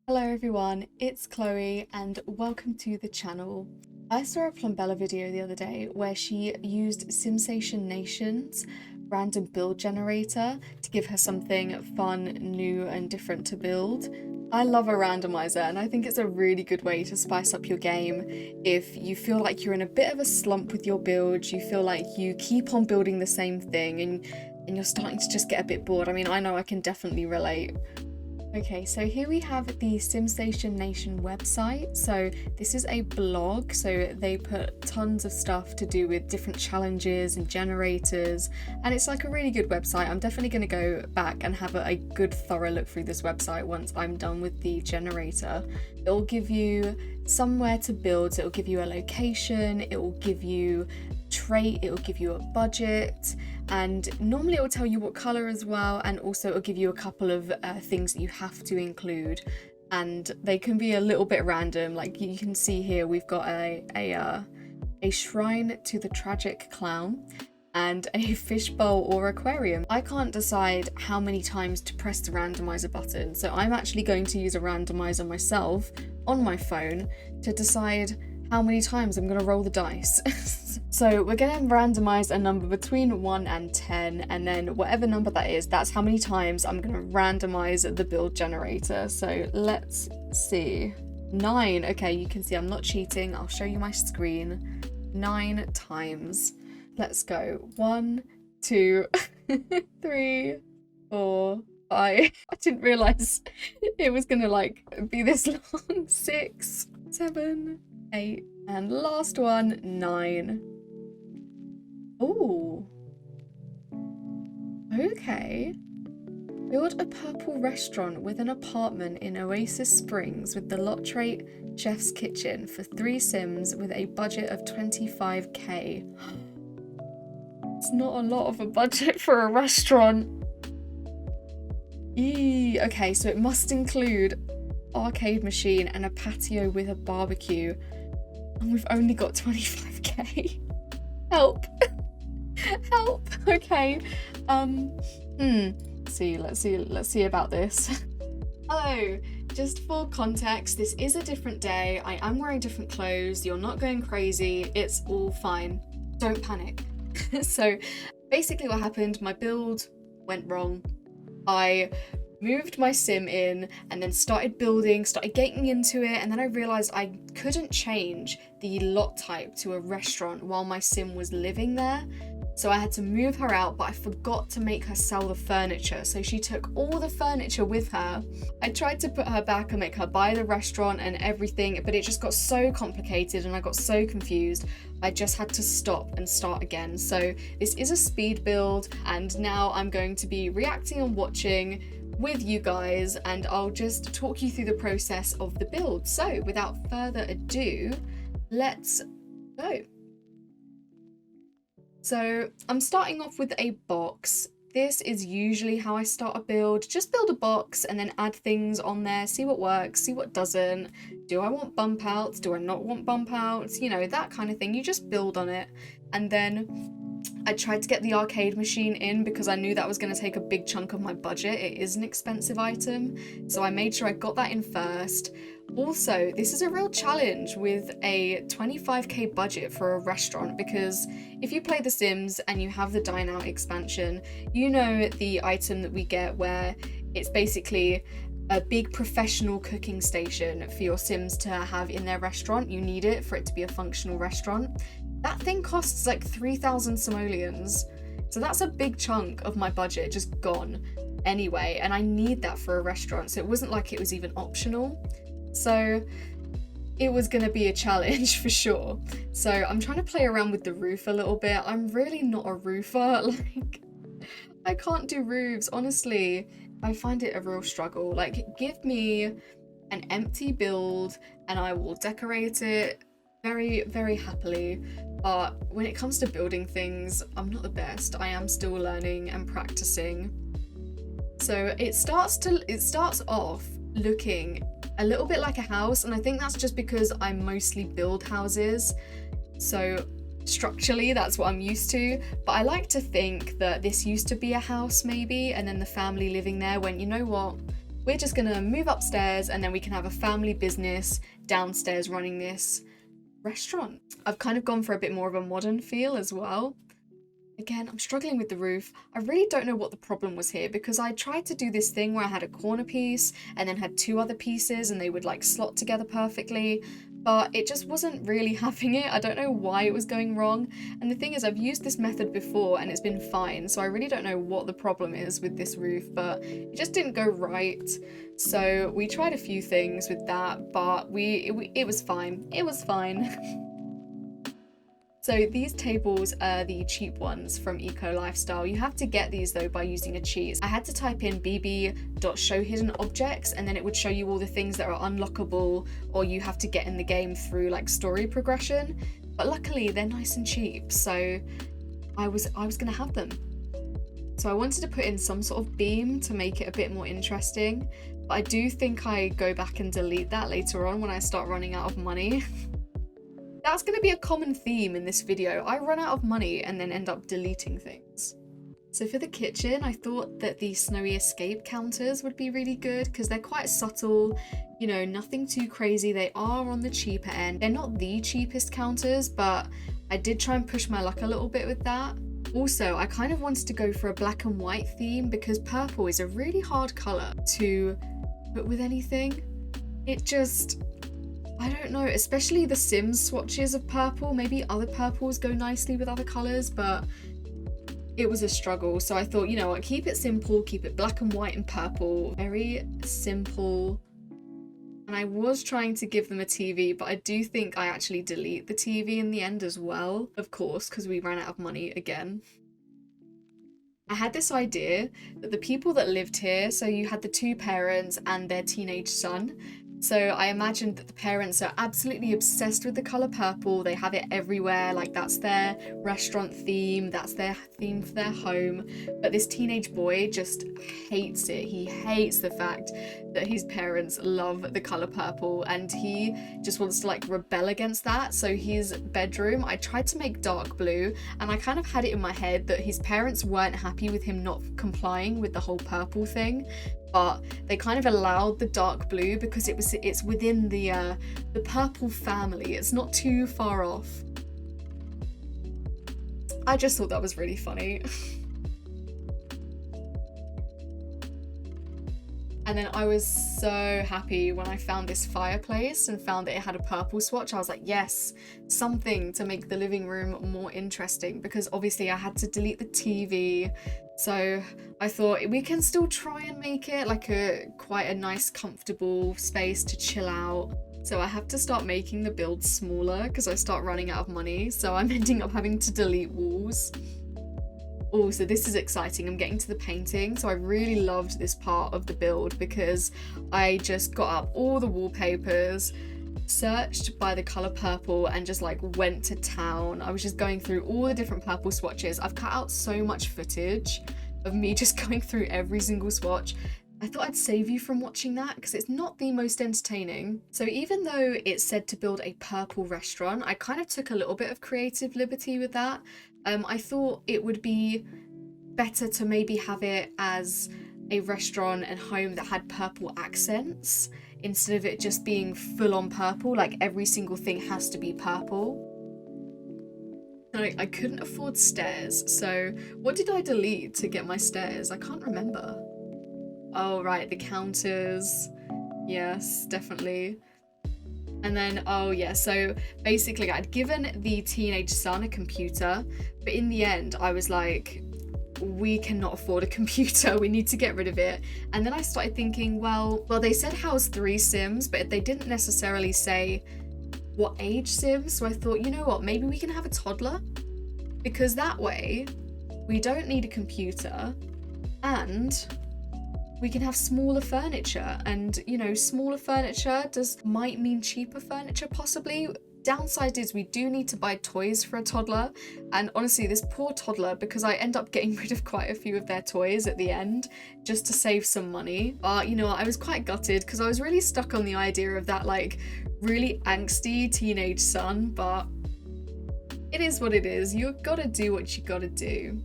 Hello everyone, it's Chloe and welcome to the channel. I saw a Plumbella video the other day where she used Sensation Nation's random build generator to give her something fun, new and different to build. I love a randomizer and I think it's a really good way to spice up your game if you feel like you're in a bit of a slump with your build, you feel like you keep on building the same thing and you're starting to just get a bit bored. I mean, I know I can definitely relate. Okay, so here we have the SimStation Nation website. So this is a blog, so they put tons of stuff to do with different challenges and generators, and it's like a really good website. I'm definitely going to go back and have a good thorough look through this website once I'm done with the generator. It will give you somewhere to build, so it will give you a location, it will give you trait, it will give you a budget, and normally it will tell you what color as well, and also it will give you a couple of things that you have to include, and they can be a little bit random. Like you can see here, we've got a shrine to the tragic clown and a fishbowl or aquarium. I can't decide how many times to press the randomizer button, so I'm actually going to use a randomizer myself on my phone to decide how many times I'm going to roll the dice. So we're going to randomize a number between 1 and 10, and then whatever number that is, that's how many times I'm going to randomize the build generator. So let's see. 9. Okay, you can see I'm not cheating. I'll show you my screen. 9 times. Let's go. 1, 2, 3, 4, 5. I didn't realize it was going to like be this long. 6, 7, 8, and last one, 9. Oh, okay. Build a purple restaurant with an apartment in Oasis Springs with the lot trait chef's kitchen for 3 sims with a budget of 25k. It's not a lot of a budget for a restaurant. Eee. Okay, so it must include arcade machine and a patio with a barbecue, and we've only got 25k. Help. Help. Okay. Let's see about this. Oh, just for context, this is a different day. I am wearing different clothes. You're not going crazy. It's all fine. Don't panic. So basically what happened, my build went wrong. I moved my sim in and then started building, started getting into it, and then I realized I couldn't change the lot type to a restaurant while my sim was living there. So I had to move her out, but I forgot to make her sell the furniture. So she took all the furniture with her. I tried to put her back and make her buy the restaurant and everything, but it just got so complicated and I got so confused. I just had to stop and start again. So this is a speed build, and now I'm going to be reacting and watching with you guys, and I'll just talk you through the process of the build. So without further ado, let's go. So I'm starting off with a box. This is usually how I start a build. Just build a box and then add things on there, see what works, see what doesn't. Do I want bump outs? Do I not want bump outs? You know, that kind of thing. You just build on it. And then I tried to get the arcade machine in because I knew that was going to take a big chunk of my budget. It is an expensive item, so I made sure I got that in first. Also, this is a real challenge with a 25k budget for a restaurant, because if you play The Sims and you have the Dine Out expansion, you know the item that we get where it's basically a big professional cooking station for your Sims to have in their restaurant. You need it for it to be a functional restaurant. That thing costs like 3,000 simoleons. So that's a big chunk of my budget just gone anyway, and I need that for a restaurant, so it wasn't like it was even optional. So it was gonna be a challenge for sure. So I'm trying to play around with the roof a little bit. I'm really not a roofer. Like, I can't do roofs, honestly. I find it a real struggle. Like, give me an empty build and I will decorate it very, very happily. But when it comes to building things, I'm not the best. I am still learning and practicing. So it starts off looking a little bit like a house, and I think that's just because I mostly build houses. So structurally, that's what I'm used to. But I like to think that this used to be a house maybe, and then the family living there went, you know what? we're just gonna move upstairs and then we can have a family business downstairs running this restaurant. I've kind of gone for a bit more of a modern feel as well. Again, I'm struggling with the roof. I really don't know what the problem was here, because I tried to do this thing where I had a corner piece and then had two other pieces and they would like slot together perfectly, but it just wasn't really having it. I don't know why it was going wrong. And the thing is, I've used this method before and it's been fine, so I really don't know what the problem is with this roof, but it just didn't go right. So we tried a few things with that, but it was fine. It was fine. So these tables are the cheap ones from Eco Lifestyle. You have to get these though by using a cheat. I had to type in bb.showhiddenobjects and then it would show you all the things that are unlockable or you have to get in the game through like story progression. But luckily they're nice and cheap, so I was gonna have them. So I wanted to put in some sort of beam to make it a bit more interesting, but I do think I go back and delete that later on when I start running out of money. That's going to be a common theme in this video. I run out of money and then end up deleting things. So for the kitchen, I thought that the snowy escape counters would be really good because they're quite subtle, you know, nothing too crazy. They are on the cheaper end. They're not the cheapest counters, but I did try and push my luck a little bit with that. Also, I kind of wanted to go for a black and white theme because purple is a really hard colour to put with anything. It just, I don't know, especially the Sims swatches of purple. Maybe other purples go nicely with other colours, but it was a struggle. So I thought, you know what, keep it simple, keep it black and white and purple. Very simple. And I was trying to give them a TV, but I do think I actually delete the TV in the end as well, of course, because we ran out of money again. I had this idea that the people that lived here, so you had the two parents and their teenage son. So I imagined that the parents are absolutely obsessed with the colour purple. They have it everywhere, like that's their restaurant theme, that's their theme for their home. But this teenage boy just hates it. He hates the fact that his parents love the colour purple and he just wants to like rebel against that. So his bedroom, I tried to make dark blue and I kind of had it in my head that his parents weren't happy with him not complying with the whole purple thing. But they kind of allowed the dark blue because it's within the purple family. It's not too far off. I just thought that was really funny. And then I was so happy when I found this fireplace and found that it had a purple swatch. I was like, yes, something to make the living room more interesting, because obviously I had to delete the TV. So I thought we can still try and make it like quite a nice, comfortable space to chill out. So I have to start making the build smaller because I start running out of money. So I'm ending up having to delete walls. Oh, so this is exciting. I'm getting to the painting. So I really loved this part of the build because I just got up all the wallpapers, searched by the color purple and just like went to town. I was just going through all the different purple swatches. I've cut out so much footage of me just going through every single swatch. I thought I'd save you from watching that because it's not the most entertaining. So even though it said to build a purple restaurant, I kind of took a little bit of creative liberty with that. I thought it would be better to maybe have it as a restaurant and home that had purple accents instead of it just being full on purple, like every single thing has to be purple. I couldn't afford stairs, so what did I delete to get my stairs? I can't remember. Oh right, the counters. Yes, definitely. And then, oh yeah, so basically I'd given the teenage son a computer, but in the end I was like, we cannot afford a computer, we need to get rid of it. And then I started thinking, well, they said house 3 Sims, but they didn't necessarily say what age Sims. So I thought, you know what, maybe we can have a toddler, because that way we don't need a computer and we can have smaller furniture. And you know, smaller furniture might mean cheaper furniture possibly. Downside is we do need to buy toys for a toddler, and honestly this poor toddler, because I end up getting rid of quite a few of their toys at the end just to save some money. But you know, I was quite gutted because I was really stuck on the idea of that like really angsty teenage son, but it is what it is. You've got to do what you got to do.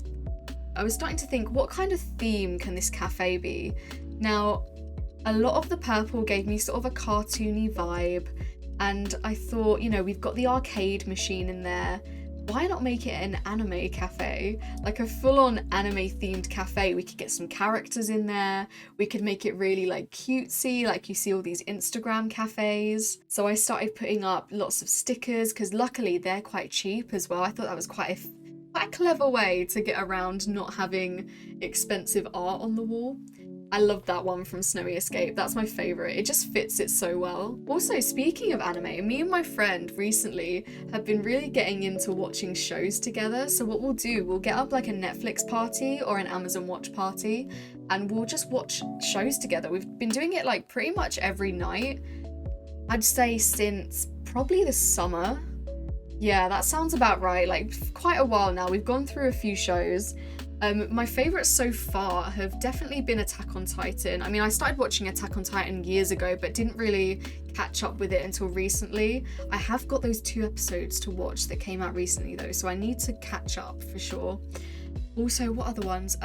I was starting to think, what kind of theme can this cafe be? Now, A lot of the purple gave me sort of a cartoony vibe, and I thought, you know, we've got the arcade machine in there. Why not make it an anime cafe? Like a full-on anime themed cafe. We could get some characters in there. We could make it really like cutesy, like you see all these Instagram cafes. So I started putting up lots of stickers because luckily they're quite cheap as well. I thought that was quite a clever way to get around not having expensive art on the wall. I love that one from Snowy Escape. That's my favourite. It just fits it so well. Also, speaking of anime, me and my friend recently have been really getting into watching shows together. So what we'll do, we'll get up like a Netflix party or an Amazon Watch party, and we'll just watch shows together. We've been doing it like pretty much every night. I'd say since probably the summer. Yeah, that sounds about right. Like quite a while now. We've gone through a few shows. My favourites so far have definitely been Attack on Titan. I mean, I started watching Attack on Titan years ago, but didn't really catch up with it until recently. I have got those 2 episodes to watch that came out recently though, so I need to catch up for sure. Also, what other ones?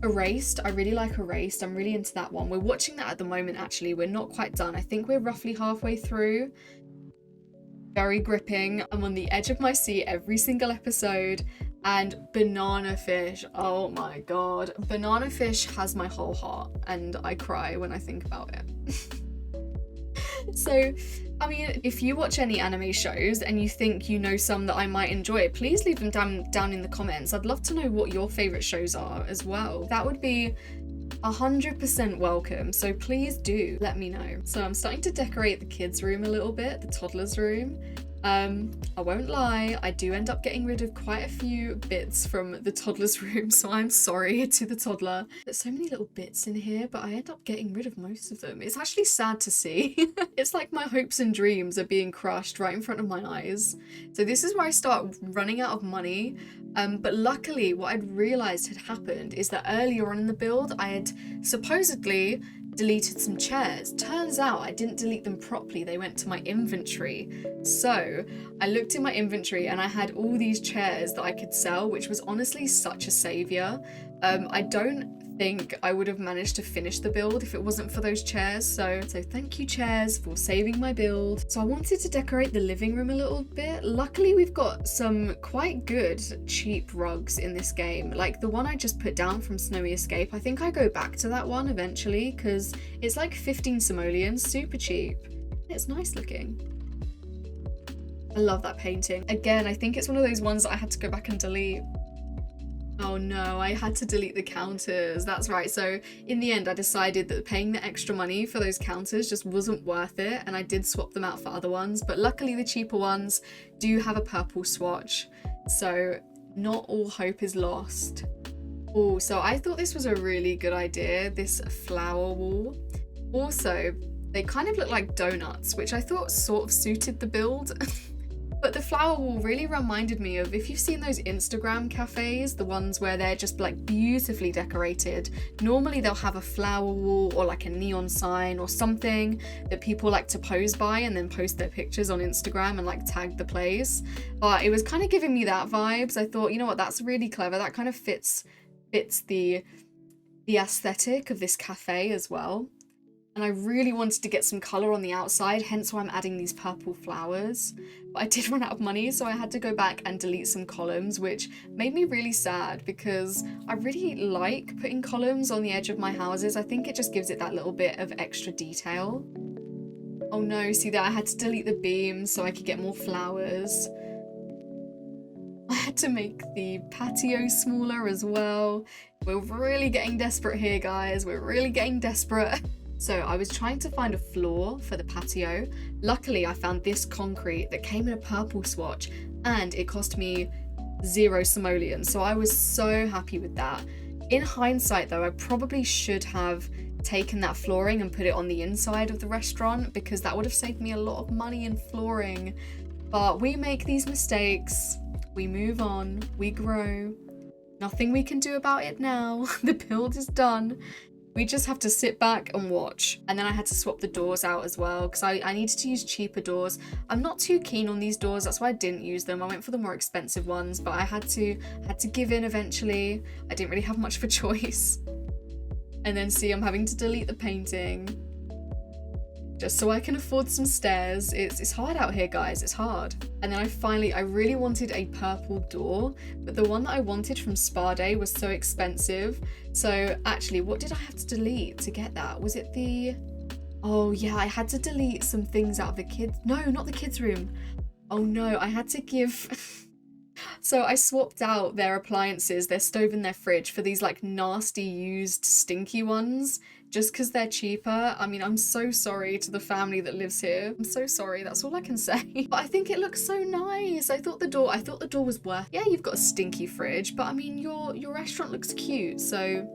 Erased. I really like Erased. I'm really into that one. We're watching that at the moment actually. We're not quite done. I think we're roughly halfway through. Very gripping. I'm on the edge of my seat every single episode. And Banana Fish, oh my god. Banana Fish has my whole heart and I cry when I think about it. So, I mean, if you watch any anime shows and you think you know some that I might enjoy, please leave them down in the comments. I'd love to know what your favourite shows are as well. That would be 100% welcome, so please do let me know. So I'm starting to decorate the kids' room a little bit, the toddler's room. I won't lie, I do end up getting rid of quite a few bits from the toddler's room, so I'm sorry to the toddler. There's so many little bits in here, but I end up getting rid of most of them. It's actually sad to see. It's like my hopes and dreams are being crushed right in front of my eyes. So this is where I start running out of money. But luckily what I'd realised had happened is that earlier on in the build, I had supposedly deleted some chairs. Turns out I didn't delete them properly. They went to my inventory. So I looked in my inventory and I had all these chairs that I could sell, which was honestly such a savior. I don't think I would have managed to finish the build if it wasn't for those chairs. So thank you, chairs, for saving my build. So I wanted to decorate the living room a little bit. Luckily, we've got some quite good cheap rugs in this game. Like the one I just put down from Snowy Escape. I think I go back to that one eventually because it's like 15 simoleons, super cheap. It's nice looking. I love that painting. Again, I think it's one of those ones that I had to go back and delete. Oh no, I had to delete the counters. That's right. So in the end, I decided that paying the extra money for those counters just wasn't worth it. And I did swap them out for other ones. But luckily the cheaper ones do have a purple swatch. So not all hope is lost. Oh, so I thought this was a really good idea, this flower wall. Also, they kind of look like donuts, which I thought sort of suited the build. But the flower wall really reminded me of, if you've seen those Instagram cafes, the ones where they're just like beautifully decorated, normally they'll have a flower wall or like a neon sign or something that people like to pose by and then post their pictures on Instagram and like tag the place. But it was kind of giving me that vibes. I thought, you know what, that's really clever. That kind of fits the aesthetic of this cafe as well. And I really wanted to get some colour on the outside, hence why I'm adding these purple flowers. But I did run out of money, so I had to go back and delete some columns, which made me really sad because I really like putting columns on the edge of my houses. I think it just gives it that little bit of extra detail. Oh no, see that I had to delete the beams so I could get more flowers. I had to make the patio smaller as well. We're really getting desperate here, guys. We're really getting desperate. So I was trying to find a floor for the patio. Luckily, I found this concrete that came in a purple swatch and it cost me 0 simoleons. So I was so happy with that. In hindsight though, I probably should have taken that flooring and put it on the inside of the restaurant because that would have saved me a lot of money in flooring. But we make these mistakes, we move on, we grow. Nothing we can do about it now. The build is done. We just have to sit back and watch. And then I had to swap the doors out as well because I needed to use cheaper doors. I'm not too keen on these doors, that's why I didn't use them. I went for the more expensive ones, but I had to give in eventually. I didn't really have much of a choice. And then see, I'm having to delete the painting just so I can afford some stairs. It's hard out here, guys, it's hard. And then I really wanted a purple door, but the one that I wanted from Spa Day was so expensive. So actually, what did I have to delete to get that? Was it the... Oh yeah, I had to delete some things out of the kids... No, not the kids' room. Oh no, I had to give... So I swapped out their appliances, their stove and their fridge, for these like nasty used stinky ones, just because they're cheaper. I mean, I'm so sorry to the family that lives here. I'm so sorry, that's all I can say. But I think it looks so nice. I thought the door was worth... Yeah, you've got a stinky fridge, but I mean, your restaurant looks cute, so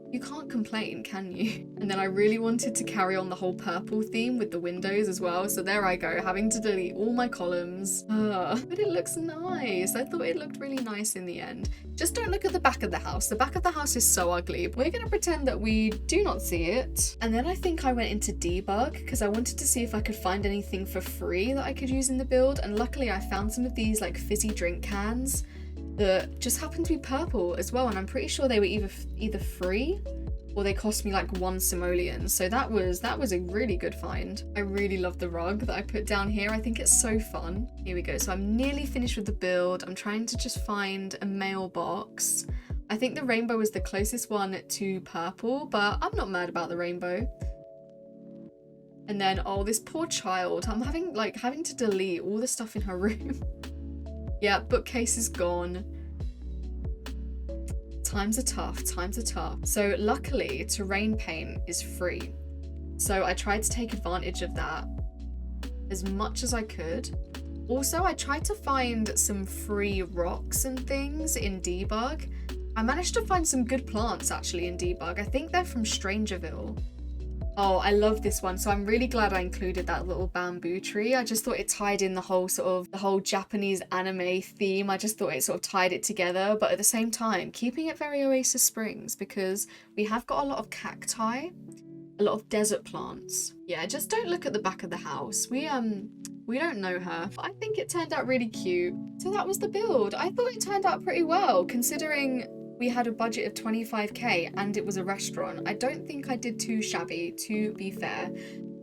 you can't complain, can you? And then I really wanted to carry on the whole purple theme with the windows as well, so there I go, having to delete all my columns. But it looks nice. I thought it looked really nice in the end. Just don't look at the back of the house. The back of the house is so ugly. We're gonna pretend that we do not see it. And then I think I went into debug because I wanted to see if I could find anything for free that I could use in the build, and luckily I found some of these like fizzy drink cans that just happened to be purple as well, and I'm pretty sure they were either free or they cost me like 1 simoleon, so that was a really good find. I really love the rug that I put down here. I think it's so fun. Here we go. So I'm nearly finished with the build. I'm trying to just find a mailbox. I think the rainbow was the closest one to purple, but I'm not mad about the rainbow. And then, oh, this poor child. I'm having to delete all the stuff in her room. Yeah, bookcase is gone. Times are tough, times are tough. So luckily, terrain paint is free. So I tried to take advantage of that as much as I could. Also, I tried to find some free rocks and things in debug. I managed to find some good plants actually in debug. I think they're from Strangerville. Oh, I love this one. So I'm really glad I included that little bamboo tree. I just thought it tied in the whole Japanese anime theme. I just thought it sort of tied it together, but at the same time, keeping it very Oasis Springs because we have got a lot of cacti, a lot of desert plants. Yeah, just don't look at the back of the house. We don't know her. But I think it turned out really cute. So that was the build. I thought it turned out pretty well considering we had a budget of 25k and it was a restaurant. I don't think I did too shabby, to be fair.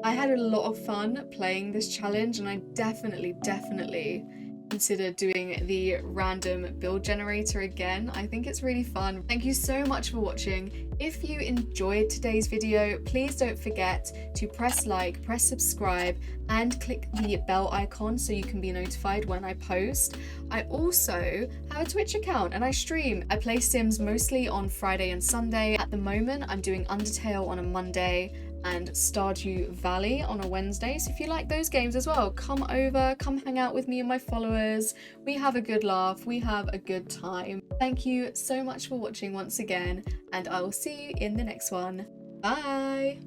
I had a lot of fun playing this challenge and I definitely consider doing the random build generator again. I think it's really fun. Thank you so much for watching. If you enjoyed today's video, please don't forget to press like, press subscribe, and click the bell icon so you can be notified when I post. I also have a Twitch account and I stream. I play Sims mostly on Friday and Sunday. At the moment, I'm doing Undertale on a Monday and Stardew Valley on a Wednesday. So if you like those games as well, come over, come hang out with me and my followers. We have a good laugh, we have a good time. Thank you so much for watching once again, and I will see you in the next one. Bye!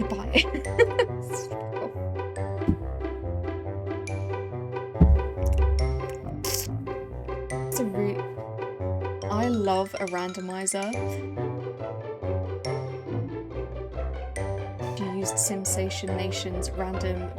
Bye. It's a really... I love a randomizer. She used Simsation Nation's random...